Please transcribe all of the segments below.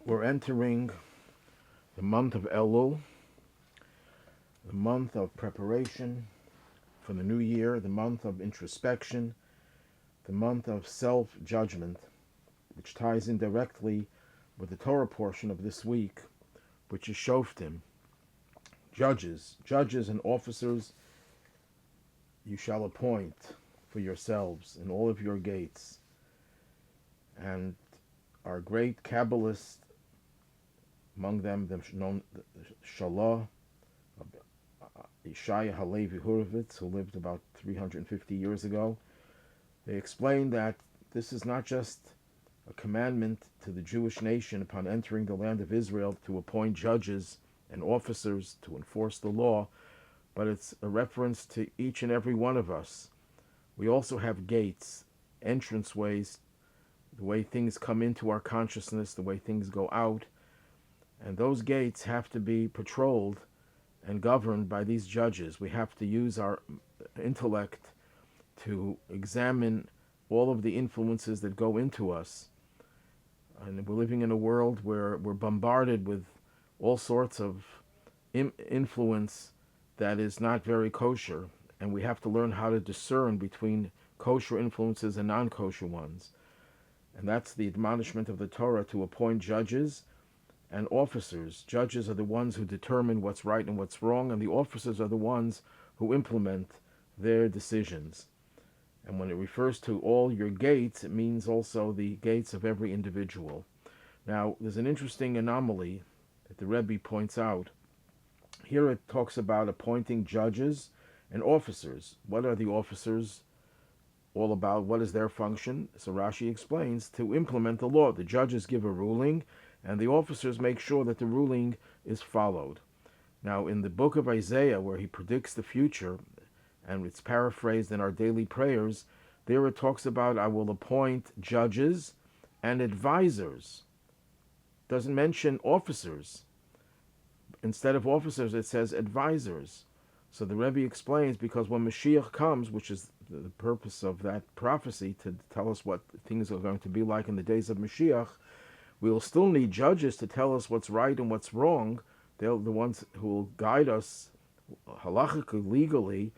We're entering the month of Elul, the month of preparation for the new year, the month of introspection, the month of self-judgment, which ties in directly with the Torah portion of this week, which is Shoftim. Judges and officers you shall appoint for yourselves in all of your gates. And our great Kabbalists, among them the known Shalah, Yeshaya Halevi Hurovitz, who lived about 350 years ago, they explained that this is not just a commandment to the Jewish nation upon entering the land of Israel to appoint judges and officers to enforce the law, but it's a reference to each and every one of us. We also have gates, entranceways, the way things come into our consciousness, the way things go out, and those gates have to be patrolled and governed by these judges. We have to use our intellect to examine all of the influences that go into us. And we're living in a world where we're bombarded with all sorts of influence that is not very kosher, and we have to learn how to discern between kosher influences and non-kosher ones. And that's the admonishment of the Torah, to appoint judges and officers. Judges are the ones who determine what's right and what's wrong, and the officers are the ones who implement their decisions. And when it refers to all your gates, it means also the gates of every individual. Now, there's an interesting anomaly that the Rabbi points out. Here it talks about appointing judges and officers. What are the officers all about? What is their function? So Rashi explains, to implement the law. The judges give a ruling, and the officers make sure that the ruling is followed. Now, in the book of Isaiah, where he predicts the future, and it's paraphrased in our daily prayers, there it talks about, I will appoint judges and advisors. Doesn't mention officers. Instead of officers, it says advisors. So the Rebbe explains, because when Mashiach comes, which is the purpose of that prophecy, to tell us what things are going to be like in the days of Mashiach, we will still need judges to tell us what's right and what's wrong. They're the ones who will guide us halachically, legally,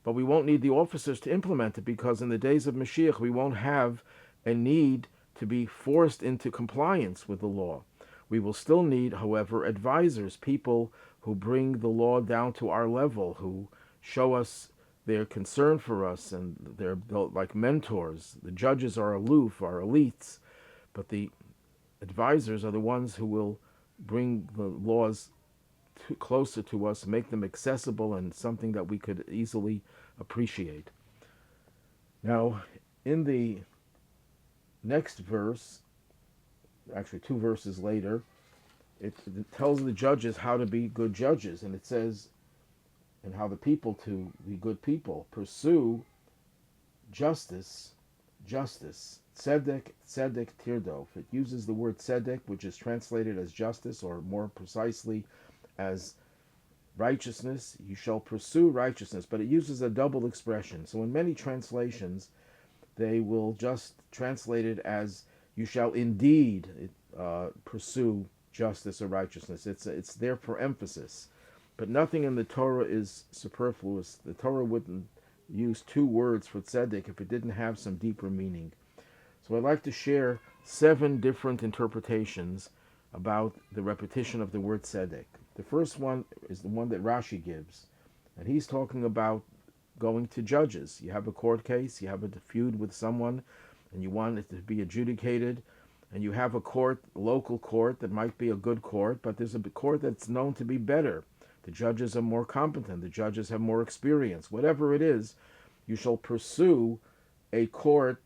but we won't need the officers to implement it, because in the days of Mashiach we won't have a need to be forced into compliance with the law. We will still need, however, advisors, people who bring the law down to our level, who show us their concern for us, and they're like mentors. The judges are aloof, are elites, but the advisors are the ones who will bring the laws closer to us, make them accessible and something that we could easily appreciate. Now, in the next verse, actually 2 verses later, it tells the judges how to be good judges, and it says, and how the people to be good people. Pursue justice, Tzedek, Tirdof. It uses the word Tzedek, which is translated as justice, or more precisely as righteousness. You shall pursue righteousness, but it uses a double expression. So in many translations, they will just translate it as you shall indeed pursue justice or righteousness. It's there for emphasis. But nothing in the Torah is superfluous. The Torah wouldn't use 2 words for tzedek if it didn't have some deeper meaning. So I'd like to share 7 different interpretations about the repetition of the word tzedek. The first one is the one that Rashi gives, and he's talking about going to judges. You have a court case, you have a feud with someone, and you want it to be adjudicated, and you have a court, local court, that might be a good court, but there's a court that's known to be better. The judges are more competent, the judges have more experience. Whatever it is, you shall pursue a court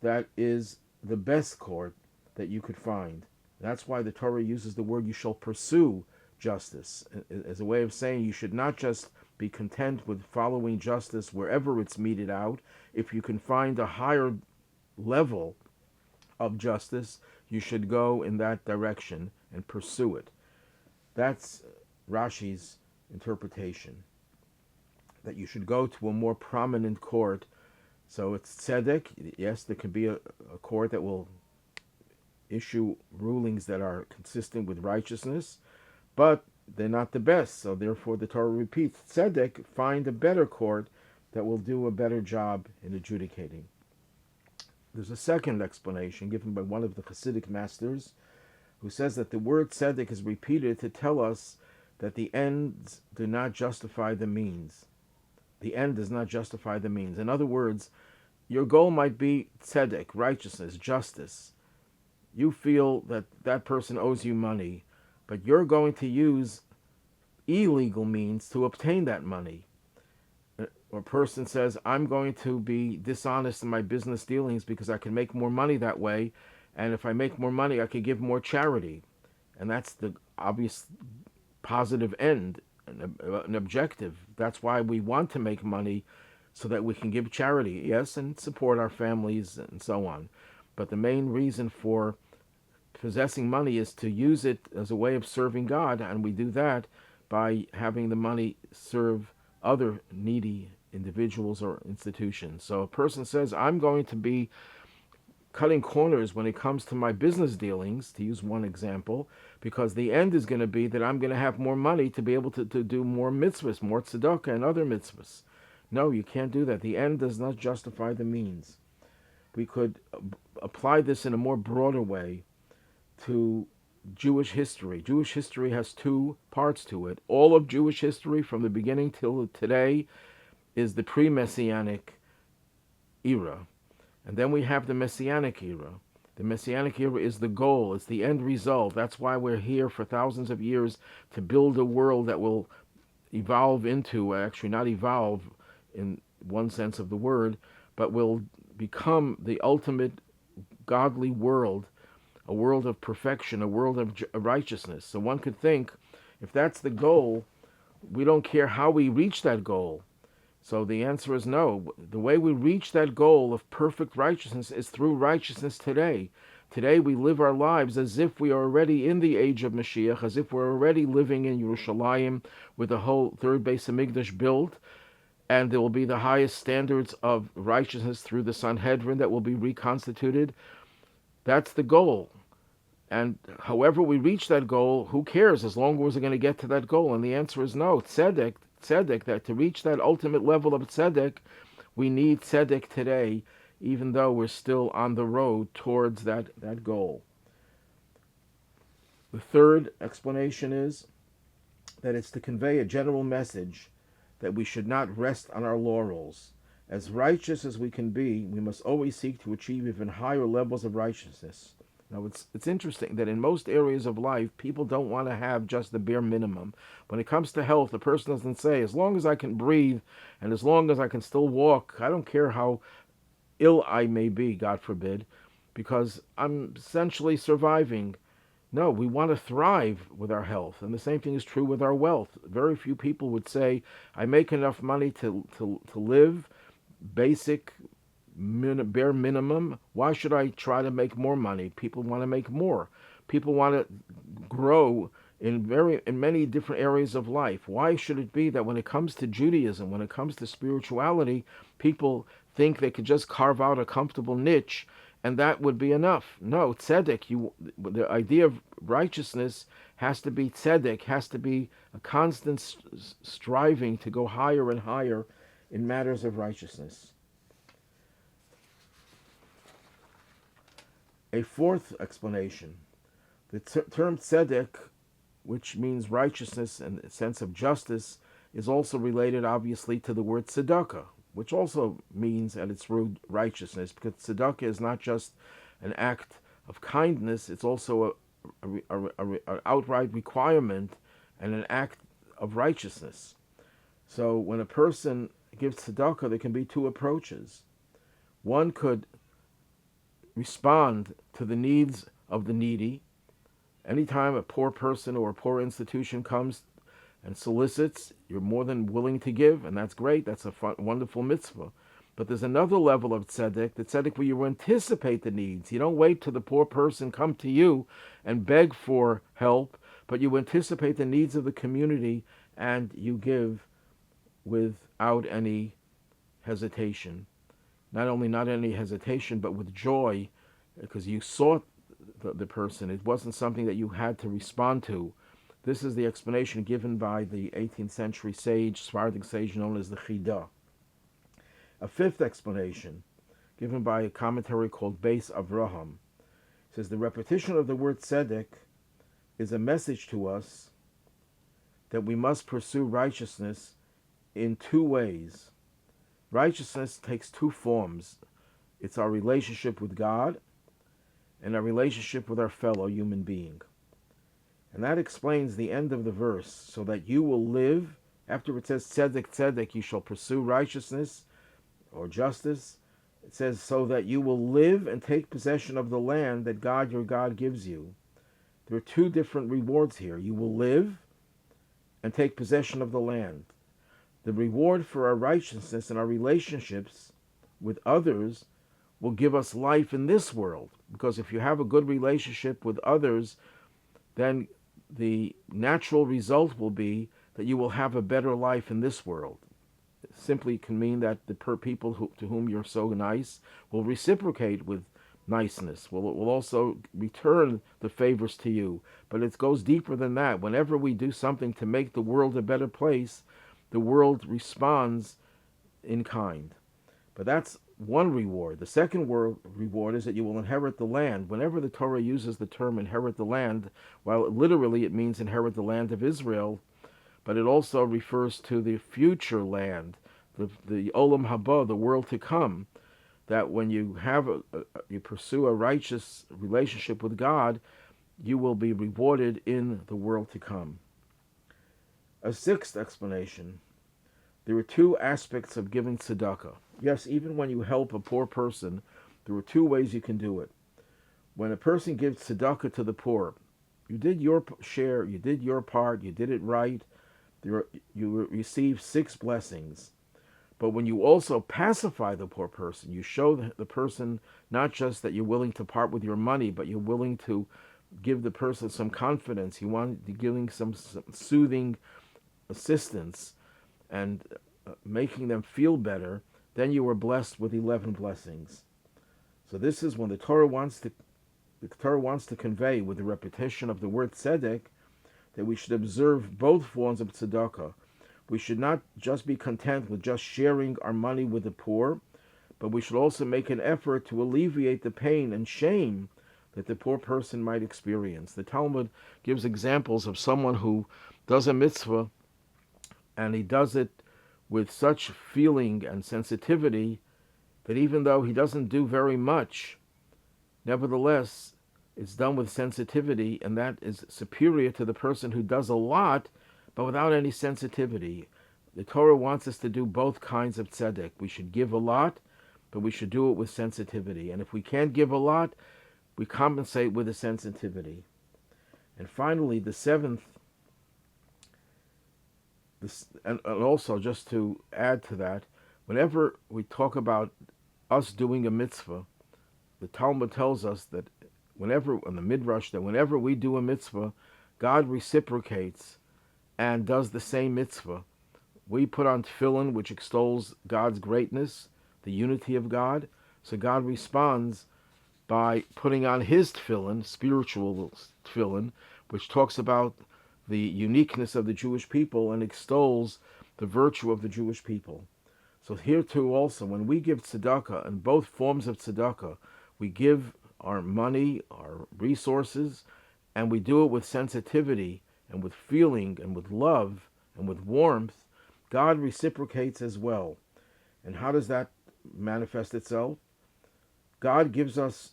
that is the best court that you could find. That's why the Torah uses the word you shall pursue justice, as a way of saying you should not just be content with following justice wherever it's meted out. If you can find a higher level of justice, you should go in that direction and pursue it. That's Rashi's interpretation, that you should go to a more prominent court. So it's tzedek. Yes, there can be a court that will issue rulings that are consistent with righteousness, but they're not the best. So therefore the Torah repeats, Tzedek, find a better court that will do a better job in adjudicating. There's a second explanation given by one of the Hasidic masters who says that the word Tzedek is repeated to tell us that the ends do not justify the means. The end does not justify the means. In other words, your goal might be tzedek, righteousness, justice. You feel that that person owes you money, but you're going to use illegal means to obtain that money. Or a person says, I'm going to be dishonest in my business dealings because I can make more money that way, and if I make more money, I could give more charity. And that's the obvious positive end, an objective. That's why we want to make money, so that we can give charity, yes, and support our families and so on. But the main reason for possessing money is to use it as a way of serving God, and we do that by having the money serve other needy individuals or institutions. So a person says, I'm going to be cutting corners when it comes to my business dealings, to use one example, because the end is going to be that I'm going to have more money to be able to do more mitzvahs, more tzedakah and other mitzvahs. No, you can't do that. The end does not justify the means. We could apply this in a more broader way to Jewish history. Jewish history has two parts to it. All of Jewish history from the beginning till today is the pre-Messianic era. And then we have the Messianic era. The Messianic era is the goal, it's the end result. That's why we're here for thousands of years, to build a world that will evolve into, actually not evolve in one sense of the word, but will become the ultimate godly world, a world of perfection, a world of righteousness. So one could think, if that's the goal, we don't care how we reach that goal. So the answer is no. The way we reach that goal of perfect righteousness is through righteousness today. Today we live our lives as if we are already in the age of Mashiach, as if we're already living in Yerushalayim with the whole third Beis Hamikdash built, and there will be the highest standards of righteousness through the Sanhedrin that will be reconstituted. That's the goal. And however we reach that goal, who cares, as long as we're going to get to that goal? And the answer is no. Tzedek, that to reach that ultimate level of tzedek, we need tzedek today, even though we're still on the road towards that goal. The third explanation is that it's to convey a general message that we should not rest on our laurels. As righteous as we can be, we must always seek to achieve even higher levels of righteousness. Now, it's interesting that in most areas of life, people don't want to have just the bare minimum. When it comes to health, the person doesn't say, as long as I can breathe and as long as I can still walk, I don't care how ill I may be, God forbid, because I'm essentially surviving. No, we want to thrive with our health, and the same thing is true with our wealth. Very few people would say, I make enough money to live, basic bare minimum. Why should I try to make more money? People want to make more. People want to grow in many different areas of life. Why should it be that when it comes to Judaism, when it comes to spirituality, people think they could just carve out a comfortable niche and that would be enough? No, tzedek, the idea of righteousness has to be tzedek, has to be a constant striving to go higher and higher in matters of righteousness. A fourth explanation, the term tzedek, which means righteousness and a sense of justice, is also related obviously to the word tzedakah, which also means at its root righteousness, because tzedakah is not just an act of kindness, it's also an outright requirement and an act of righteousness. So when a person gives tzedakah, there can be two approaches. One could respond to the needs of the needy. Anytime a poor person or a poor institution comes and solicits, you're more than willing to give, and that's great. That's a wonderful mitzvah. But there's another level of tzedek, the tzedek where you anticipate the needs. You don't wait till the poor person come to you and beg for help, but you anticipate the needs of the community and you give without any hesitation. Not only not any hesitation, but with joy, because you sought the person. It wasn't something that you had to respond to. This is the explanation given by the 18th century sage, Sephardic sage known as the Chida. A fifth explanation, given by a commentary called Beis Avraham, says the repetition of the word tzedek is a message to us that we must pursue righteousness in two ways. Righteousness takes two forms. It's our relationship with God and our relationship with our fellow human being. And that explains the end of the verse, so that you will live, after it says tzedek, tzedek, you shall pursue righteousness or justice. It says, so that you will live and take possession of the land that God, your God, gives you. There are two different rewards here. You will live and take possession of the land. The reward for our righteousness and our relationships with others will give us life in this world. Because if you have a good relationship with others, then the natural result will be that you will have a better life in this world. It simply can mean that the people to whom you're so nice will reciprocate with niceness. Will also return the favors to you. But it goes deeper than that. Whenever we do something to make the world a better place, the world responds in kind. But that's one reward. The second reward is that you will inherit the land. Whenever the Torah uses the term inherit the land, while literally it means inherit the land of Israel, but it also refers to the future land, the Olam Haba, the world to come, that when you have you pursue a righteous relationship with God, you will be rewarded in the world to come. A sixth explanation, there are two aspects of giving tzedakah. Yes, even when you help a poor person, there are two ways you can do it. When a person gives tzedakah to the poor, you did your share, you did your part, you did it right, you receive 6 blessings. But when you also pacify the poor person, you show the person not just that you're willing to part with your money, but you're willing to give the person some confidence. You want to give some soothing assistance and making them feel better, then you are blessed with 11 blessings. So this is when the Torah wants to convey with the repetition of the word tzedek that we should observe both forms of tzedakah. We should not just be content with just sharing our money with the poor, but we should also make an effort to alleviate the pain and shame that the poor person might experience. The Talmud gives examples of someone who does a mitzvah and he does it with such feeling and sensitivity that even though he doesn't do very much, nevertheless, it's done with sensitivity, and that is superior to the person who does a lot but without any sensitivity. The Torah wants us to do both kinds of tzedek. We should give a lot, but we should do it with sensitivity. And if we can't give a lot, we compensate with a sensitivity. And finally, the seventh, and also just to add to that, whenever we talk about us doing a mitzvah, the Talmud tells us that in the Midrash, that whenever we do a mitzvah, God reciprocates and does the same mitzvah. We put on tefillin, which extols God's greatness, the unity of God. So God responds by putting on his tefillin, spiritual tefillin, which talks about the uniqueness of the Jewish people and extols the virtue of the Jewish people. So here too also, when we give tzedakah, and both forms of tzedakah, we give our money, our resources, and we do it with sensitivity and with feeling and with love and with warmth, God reciprocates as well. And how does that manifest itself? God gives us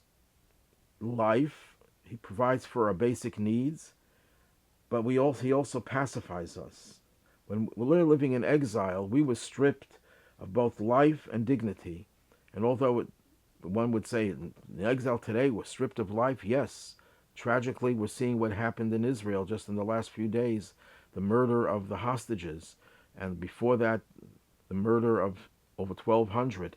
life. He provides for our basic needs, but he also pacifies us. When we're living in exile, we were stripped of both life and dignity. And although one would say in exile today we're stripped of life, yes, tragically we're seeing what happened in Israel just in the last few days, the murder of the hostages, and before that the murder of over 1,200.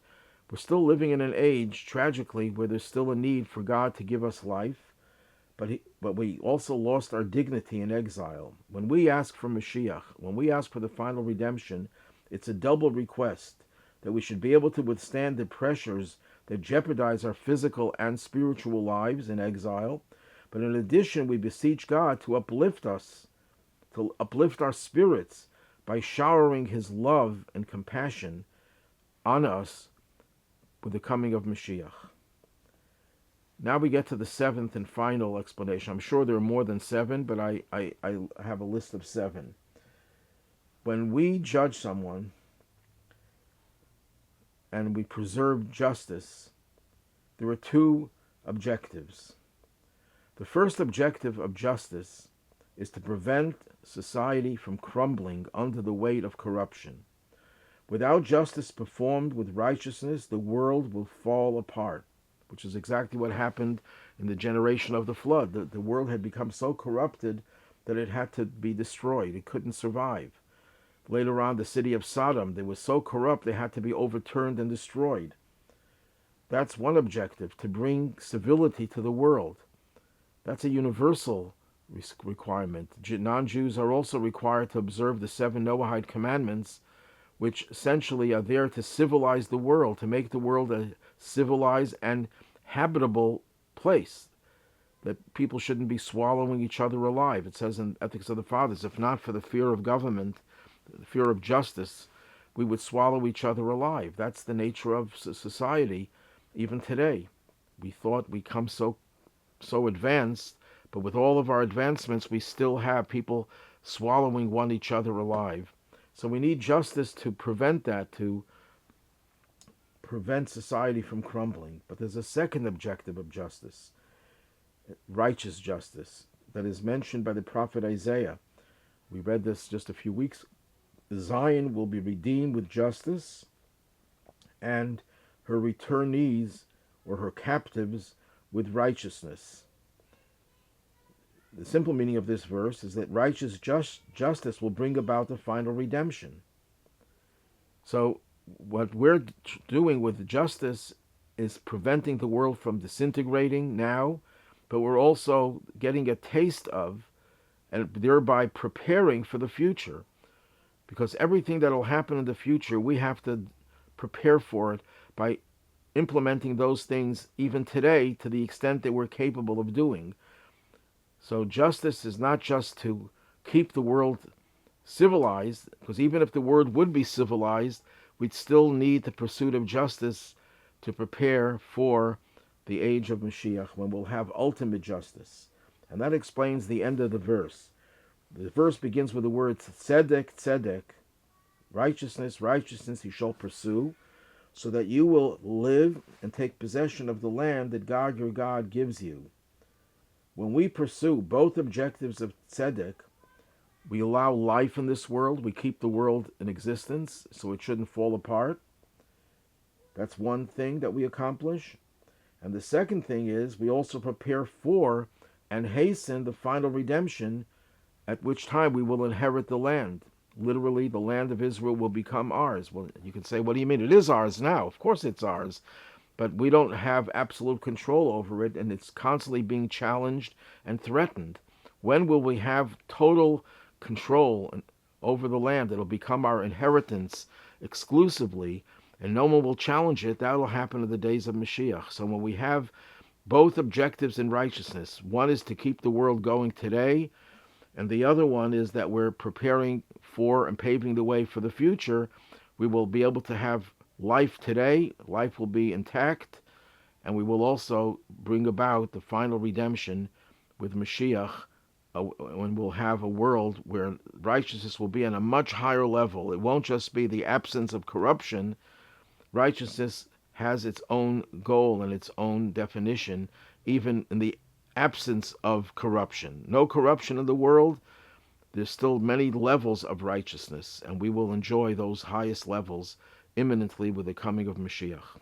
We're still living in an age, tragically, where there's still a need for God to give us life, but we also lost our dignity in exile. When we ask for Mashiach, when we ask for the final redemption, it's a double request, that we should be able to withstand the pressures that jeopardize our physical and spiritual lives in exile. But in addition, we beseech God to uplift us, to uplift our spirits by showering His love and compassion on us with the coming of Mashiach. Now we get to the seventh and final explanation. I'm sure there are more than seven, but I have a list of seven. When we judge someone and we preserve justice, there are two objectives. The first objective of justice is to prevent society from crumbling under the weight of corruption. Without justice performed with righteousness, the world will fall apart, which is exactly what happened in the generation of the flood. The world had become so corrupted that it had to be destroyed. It couldn't survive. Later on, the city of Sodom, they were so corrupt they had to be overturned and destroyed. That's one objective, to bring civility to the world. That's a universal requirement. Non-Jews are also required to observe the 7 Noahide commandments, which essentially are there to civilize the world, to make the world a civilized and habitable place. That people shouldn't be swallowing each other alive. It says in Ethics of the Fathers, if not for the fear of government, the fear of justice, we would swallow each other alive. That's the nature of society, even today. We thought we come so advanced, but with all of our advancements, we still have people swallowing each other alive. So we need justice to prevent that, to prevent society from crumbling. But there's a second objective of justice, righteous justice, that is mentioned by the prophet Isaiah. We read this just a few weeks. Zion will be redeemed with justice, and her returnees, or her captives, with righteousness. The simple meaning of this verse is that righteous justice will bring about the final redemption. So what we're doing with justice is preventing the world from disintegrating now, but we're also getting a taste of, and thereby preparing for the future. Because everything that will happen in the future, we have to prepare for it by implementing those things even today to the extent that we're capable of doing. So justice is not just to keep the world civilized, because even if the world would be civilized, we'd still need the pursuit of justice to prepare for the age of Mashiach, when we'll have ultimate justice. And that explains the end of the verse. The verse begins with the words Tzedek, Tzedek, righteousness, righteousness he shall pursue, so that you will live and take possession of the land that God your God gives you. When we pursue both objectives of Tzedek, we allow life in this world, we keep the world in existence so it shouldn't fall apart. That's one thing that we accomplish. And the second thing is we also prepare for and hasten the final redemption, at which time we will inherit the land. Literally, the land of Israel will become ours. Well, you can say, what do you mean? It is ours now. Of course it's ours. But we don't have absolute control over it, and it's constantly being challenged and threatened. When will we have total control over the land? It'll become our inheritance exclusively, and no one will challenge it. That will happen in the days of Mashiach. So when we have both objectives in righteousness, one is to keep the world going today, and the other one is that we're preparing for and paving the way for the future. We will be able to have life today, life will be intact, and we will also bring about the final redemption with Mashiach, when we'll have a world where righteousness will be on a much higher level. It won't just be the absence of corruption. Righteousness has its own goal and its own definition, even in the absence of corruption. No corruption in the world. There's still many levels of righteousness, and we will enjoy those highest levels imminently with the coming of Mashiach.